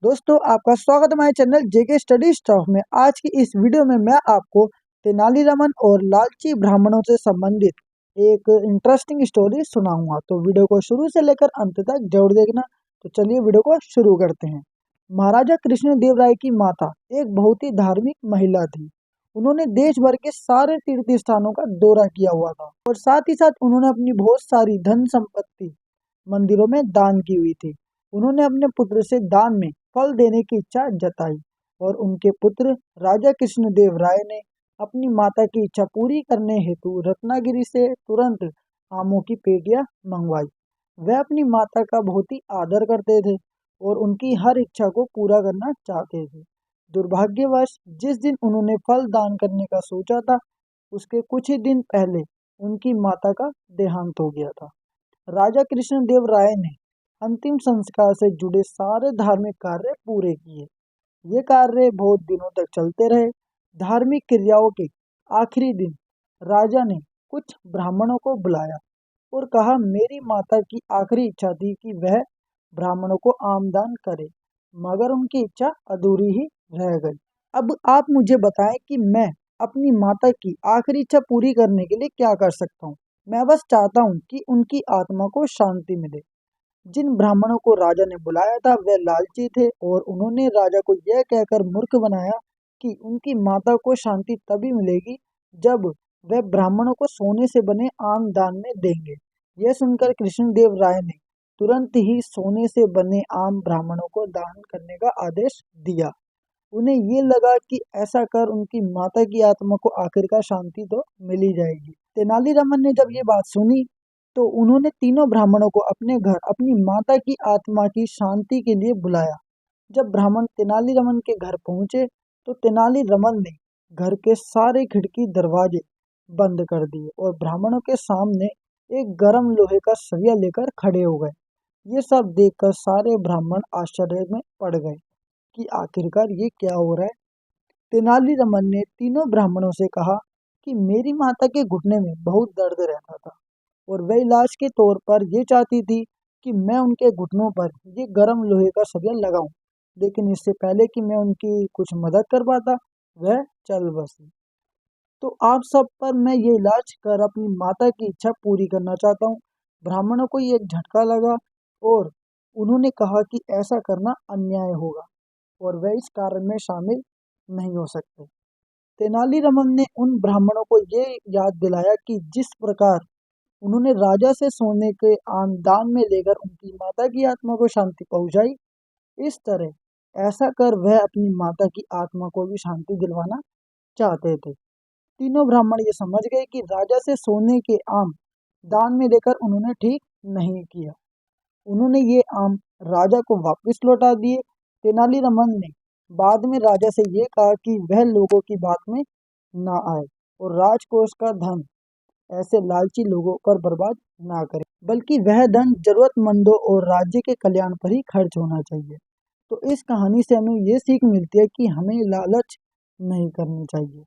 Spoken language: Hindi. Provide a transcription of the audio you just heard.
दोस्तों, आपका स्वागत है हमारे चैनल जेके स्टडी स्टॉक में। आज की इस वीडियो में मैं आपको तेनालीरामन और लालची ब्राह्मणों से संबंधित एक इंटरेस्टिंग स्टोरी सुनाऊंगा। तो वीडियो को शुरू से लेकर अंत तक जरूर देखना। तो चलिए वीडियो को शुरू करते हैं। महाराजा कृष्णदेव राय की माता एक बहुत ही धार्मिक महिला थी। उन्होंने देश भर के सारे तीर्थ स्थानों का दौरा किया हुआ था और साथ ही साथ उन्होंने अपनी बहुत सारी धन संपत्ति मंदिरों में दान की हुई थी। उन्होंने अपने पुत्र से दान में फल देने की इच्छा जताई और उनके पुत्र राजा कृष्णदेव राय ने अपनी माता की इच्छा पूरी करने हेतु रत्नागिरी से तुरंत आमों की पेटियां मंगवाई। वह अपनी माता का बहुत ही आदर करते थे और उनकी हर इच्छा को पूरा करना चाहते थे। दुर्भाग्यवश जिस दिन उन्होंने फल दान करने का सोचा था, उसके कुछ ही दिन पहले उनकी माता का देहांत हो गया था। राजा कृष्णदेव राय ने अंतिम संस्कार से जुड़े सारे धार्मिक कार्य पूरे किए। ये कार्य बहुत दिनों तक चलते रहे। धार्मिक क्रियाओं के आखिरी दिन राजा ने कुछ ब्राह्मणों को बुलाया और कहा, मेरी माता की आखिरी इच्छा थी कि वह ब्राह्मणों को आमदान करे, मगर उनकी इच्छा अधूरी ही रह गई। अब आप मुझे बताएं कि मैं अपनी माता की आखिरी इच्छा पूरी करने के लिए क्या कर सकता हूँ। मैं बस चाहता हूँ कि उनकी आत्मा को शांति मिले। जिन ब्राह्मणों को राजा ने बुलाया था वह लालची थे और उन्होंने राजा को यह कहकर मूर्ख बनाया कि उनकी माता को शांति तभी मिलेगी जब वह ब्राह्मणों को सोने से बने आम दान में देंगे। यह सुनकर कृष्णदेव राय ने तुरंत ही सोने से बने आम ब्राह्मणों को दान करने का आदेश दिया। उन्हें ये लगा कि ऐसा कर उनकी माता की आत्मा को आखिरकार शांति तो मिल ही जाएगी। तेनालीरामन ने जब ये बात सुनी तो उन्होंने तीनों ब्राह्मणों को अपने घर अपनी माता की आत्मा की शांति के लिए बुलाया। जब ब्राह्मण तेनालीरामन के घर पहुंचे तो तेनालीरामन ने घर के सारे खिड़की दरवाजे बंद कर दिए और ब्राह्मणों के सामने एक गर्म लोहे का सरिया लेकर खड़े हो गए। ये सब देखकर सारे ब्राह्मण आश्चर्य में पड़ गए कि आखिरकार ये क्या हो रहा है। तेनालीरामन ने तीनों ब्राह्मणों से कहा कि मेरी माता के घुटने में बहुत दर्द रहता था और वह इलाज के तौर पर ये चाहती थी कि मैं उनके घुटनों पर ये गर्म लोहे का सरिया लगाऊं, लेकिन इससे पहले कि मैं उनकी कुछ मदद कर पाता वह चल बसी। तो आप सब पर मैं ये इलाज कर अपनी माता की इच्छा पूरी करना चाहता हूँ। ब्राह्मणों को ये झटका लगा और उन्होंने कहा कि ऐसा करना अन्याय होगा और वह इस कार्य में शामिल नहीं हो सकते। तेनालीरामन ने उन ब्राह्मणों को ये याद दिलाया कि जिस प्रकार उन्होंने राजा से सोने के आम दान में लेकर उनकी माता की आत्मा को शांति पहुंचाई, इस तरह ऐसा कर वह अपनी माता की आत्मा को भी शांति दिलवाना चाहते थे। तीनों ब्राह्मण ये समझ गए कि राजा से सोने के आम दान में लेकर उन्होंने ठीक नहीं किया। उन्होंने ये आम राजा को वापस लौटा दिए। तेनालीरामन ने बाद में राजा से ये कहा कि वह लोगों की बात में ना आए और राजकोष का धन ऐसे लालची लोगों पर बर्बाद ना करे, बल्कि वह धन जरूरतमंदों और राज्य के कल्याण पर ही खर्च होना चाहिए। तो इस कहानी से हमें ये सीख मिलती है कि हमें लालच नहीं करनी चाहिए।